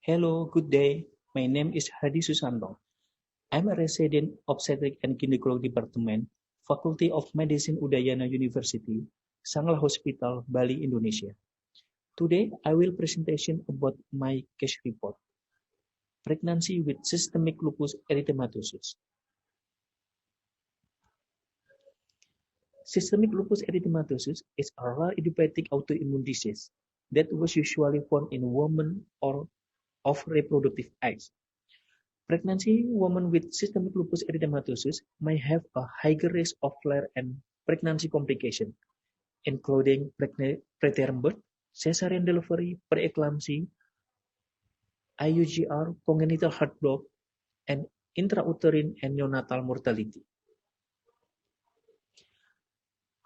Hello, good day. My name is Hadi Susanto. I'm a resident obstetric and gynecology department, Faculty of Medicine Udayana University, Sanglah Hospital, Bali, Indonesia. Today, I will presentation about my case report, pregnancy with systemic lupus erythematosus. Systemic lupus erythematosus is a rare idiopathic autoimmune disease that was usually found in women or of reproductive age. Pregnancy women with systemic lupus erythematosus may have a higher risk of flare and pregnancy complications, including preterm birth, cesarean delivery, preeclampsia, IUGR, congenital heart block, and intrauterine and neonatal mortality.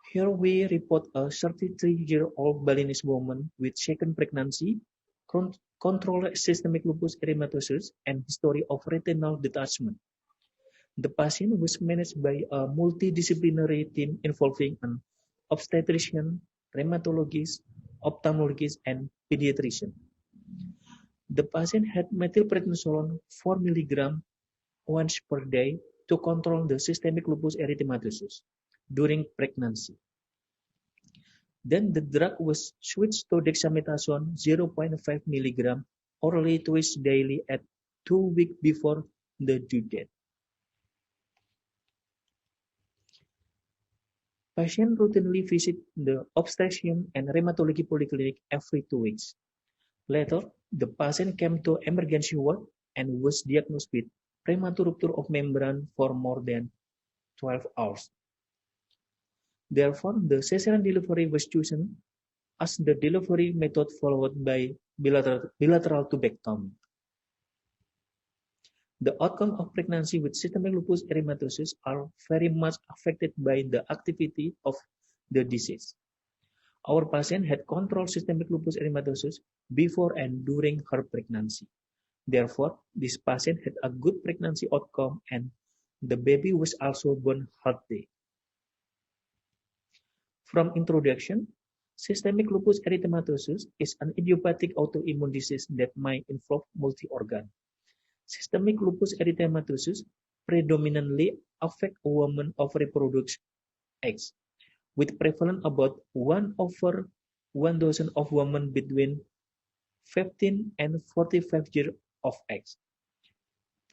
Here we report a 33-year-old Balinese woman with second pregnancy, controlled systemic lupus erythematosus, and history of retinal detachment. The patient was managed by a multidisciplinary team involving an obstetrician, rheumatologist, ophthalmologist, and pediatrician. The patient had methylprednisolone 4 mg once per day to control the systemic lupus erythematosus during pregnancy. Then the drug was switched to dexamethasone 0.5 mg orally twice daily at 2 weeks before the due date. Patients routinely visit the obstetrician and rheumatology polyclinic every 2 weeks. Later, the patient came to emergency ward and was diagnosed with premature rupture of membrane for more than 12 hours. Therefore, the cesarean delivery was chosen as the delivery method followed by bilateral tubectomy. The outcome of pregnancy with systemic lupus erythematosus are very much affected by the activity of the disease. Our patient had controlled systemic lupus erythematosus before and during her pregnancy. Therefore, this patient had a good pregnancy outcome and the baby was also born healthy. From introduction, systemic lupus erythematosus is an idiopathic autoimmune disease that may involve multi-organ. Systemic lupus erythematosus predominantly affect women of reproductive age, with prevalence about 1/1,000 of women between 15 and 45 years of age.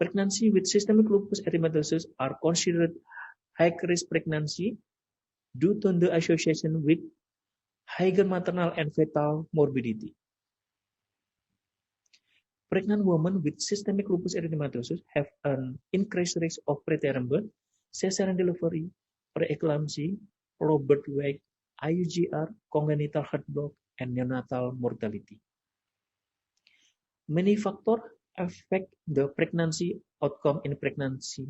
Pregnancy with systemic lupus erythematosus are considered high-risk pregnancy due to the association with higher maternal and fetal morbidity. Pregnant women with systemic lupus erythematosus have an increased risk of preterm birth, cesarean delivery, preeclampsia, low birth weight, IUGR, congenital heart block, and neonatal mortality. Many factors affect the pregnancy outcome in pregnancy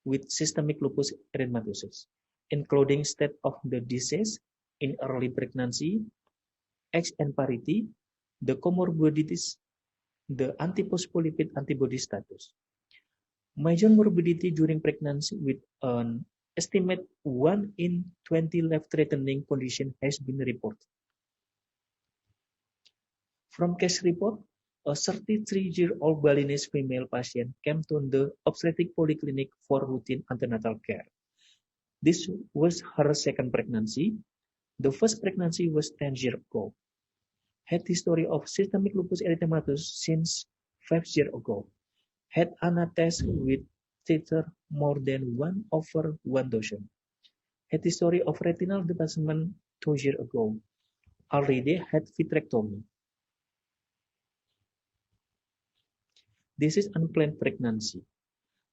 with systemic lupus erythematosus, including state of the disease in early pregnancy, age and parity, the comorbidities, the antiphospholipid antibody status. Major morbidity during pregnancy with an estimate 1 in 20 life-threatening condition has been reported. From case report, a 33-year-old Balinese female patient came to the obstetric polyclinic for routine antenatal care. This was her second pregnancy. The first pregnancy was 10 years ago. Had history of systemic lupus erythematosus since 5 years ago. Had ANA test with titer more than 1/1,000. Had history of retinal detachment 2 years ago. Already had vitrectomy. This is unplanned pregnancy.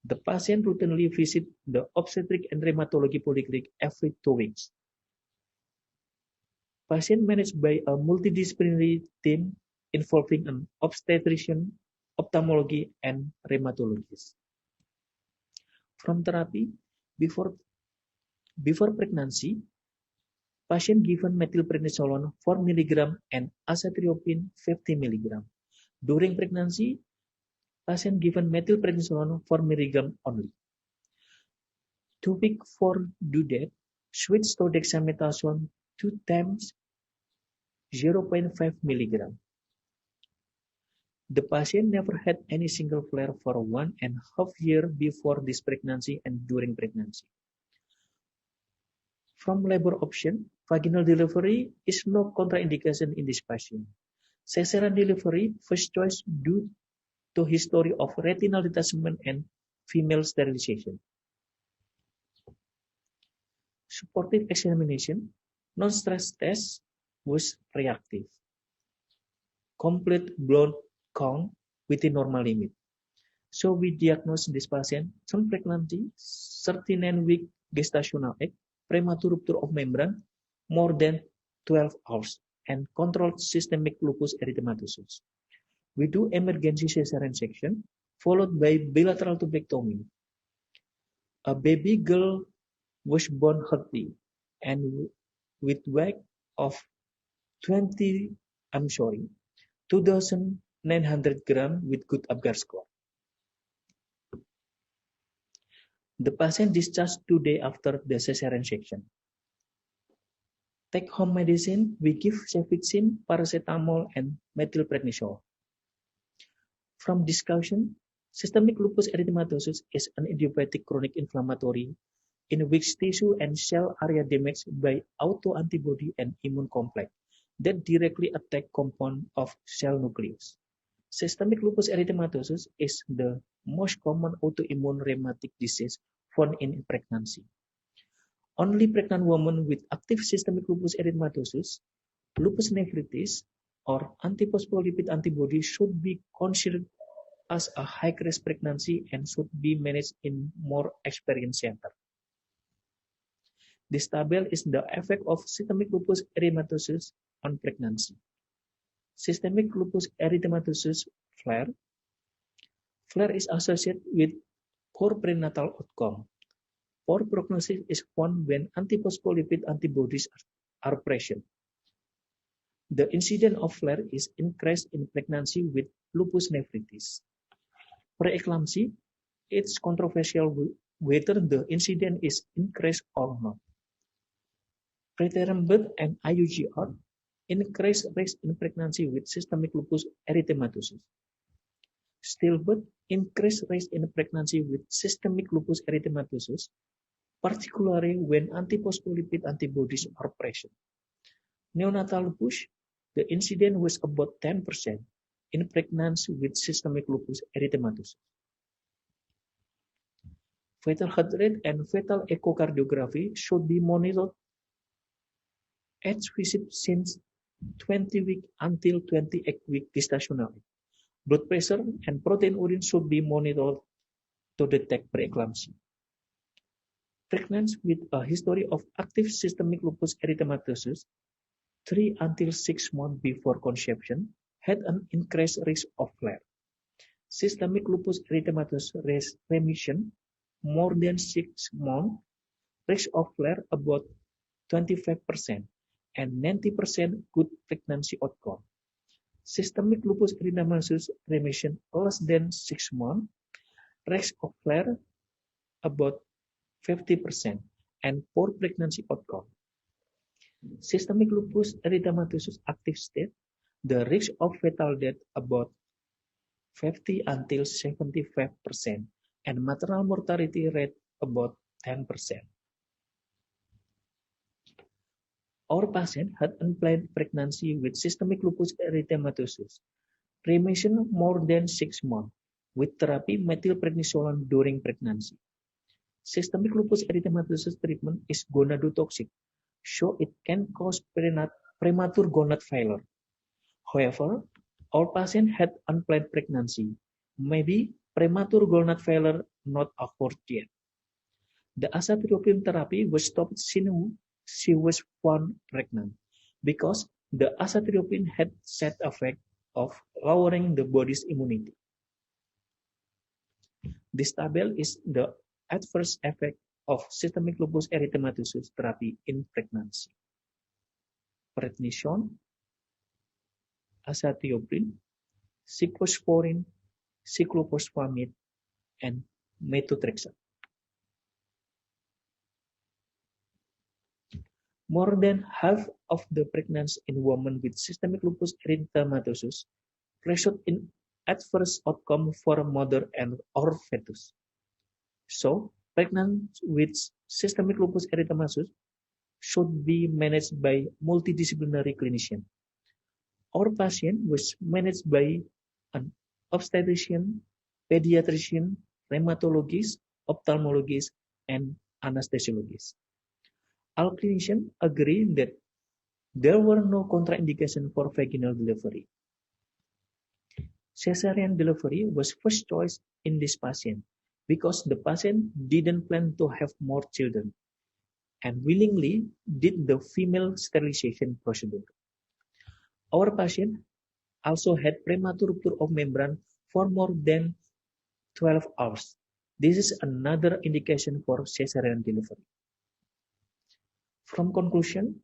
The patient routinely visits the obstetric and rheumatology polyclinic every 2 weeks. Patient managed by a multidisciplinary team involving an obstetrician, ophthalmology, and rheumatologist. From therapy, before pregnancy, patient given methylprednisolone 4 mg and azathioprine 50 mg. During pregnancy, patient given methylprednisolone 4 mg only. 2 weeks for due date, switch to dexamethasone 2 times 0.5 mg. The patient never had any single flare for 1.5 years before this pregnancy and during pregnancy. From labor option, vaginal delivery is no contraindication in this patient. Cesarean delivery, first choice due to history of retinal detachment and female sterilization. Supportive examination, non-stress test was reactive. Complete blood count within normal limit. So we diagnosed this patient term pregnancy, 39-week gestational age, premature rupture of membrane, more than 12 hours, and controlled systemic lupus erythematosus. We do emergency cesarean section, followed by bilateral tubectomy. A baby girl was born healthy and with weight of 2,900 grams with good Apgar score. The patient discharged 2 days after the cesarean section. Take-home medicine, we give cefixime, paracetamol, and methylprednisol. From discussion, systemic lupus erythematosus is an idiopathic chronic inflammatory in which tissue and cell area damaged by autoantibody and immune complex that directly attack compound of cell nucleus. Systemic lupus erythematosus is the most common autoimmune rheumatic disease found in pregnancy. Only pregnant women with active systemic lupus erythematosus, lupus nephritis, or antiphospholipid antibody should be considered as a high-risk pregnancy and should be managed in more experienced center. This table is the effect of systemic lupus erythematosus on pregnancy. Systemic lupus erythematosus flare. Flare is associated with poor prenatal outcome. Poor prognosis is found when antiphospholipid antibodies are present. The incidence of flare is increased in pregnancy with lupus nephritis. Preeclampsia, it's controversial whether the incidence is increased or not. Preterm birth and IUGR increase risk in pregnancy with systemic lupus erythematosus. Stillbirth increase risk in pregnancy with systemic lupus erythematosus, particularly when antiphospholipid antibodies are present. Neonatal lupus, the incidence was about 10% in pregnancy with systemic lupus erythematosus. Fetal heart rate and fetal echocardiography should be monitored at visit since 20 week until 28 week gestational age. Blood pressure and protein urine should be monitored to detect preeclampsia. Pregnancy with a history of active systemic lupus erythematosus 3 until 6 months before conception had an increased risk of flare. Systemic lupus erythematosus remission more than 6 months, risk of flare about 25% and 90% good pregnancy outcome. Systemic lupus erythematosus remission less than 6 months, risk of flare about 50% and poor pregnancy outcome. Systemic lupus erythematosus active state, the risk of fetal death about 50 until 75% and maternal mortality rate about 10%. Our patient had unplanned pregnancy with systemic lupus erythematosus, remission more than 6 months, with therapy methylprednisolone during pregnancy. Systemic lupus erythematosus treatment is gonadotoxic, so it can cause premature gonad failure. However, our patient had unplanned pregnancy, maybe premature gonad failure not occurred yet. The azathioprine therapy was stopped since she was found pregnant because the azathioprine had side effect of lowering the body's immunity. This table is the adverse effect of systemic lupus erythematosus therapy in pregnancy. Prednisone, azathioprine, cyclosporine, cyclophosphamide, and methotrexate. More than half of the pregnancy in women with systemic lupus erythematosus result in adverse outcome for mother and or fetus. So, pregnant with systemic lupus erythematosus should be managed by multidisciplinary clinician. Our patient was managed by an obstetrician, pediatrician, rheumatologist, ophthalmologist, and anesthesiologist. All clinicians agree that there were no contraindications for vaginal delivery. Caesarean delivery was first choice in this patient because the patient didn't plan to have more children and willingly did the female sterilization procedure. Our patient also had premature rupture of membrane for more than 12 hours. This is another indication for caesarean delivery. From conclusion,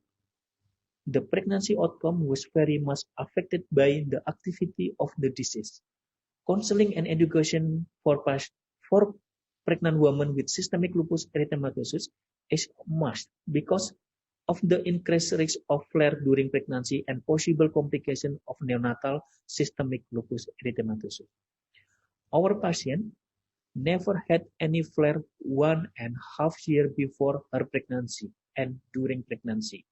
the pregnancy outcome was very much affected by the activity of the disease. Counseling and education for pregnant women with systemic lupus erythematosus is a must because of the increased risk of flare during pregnancy and possible complication of neonatal systemic lupus erythematosus. Our patient never had any flare 1.5 years before her pregnancy and during pregnancy.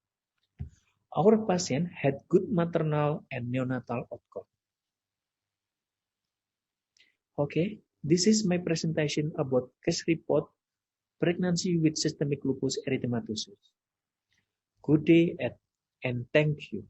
Our patient had good maternal and neonatal outcome. Okay, this is my presentation about case report pregnancy with systemic lupus erythematosus. Good day and thank you.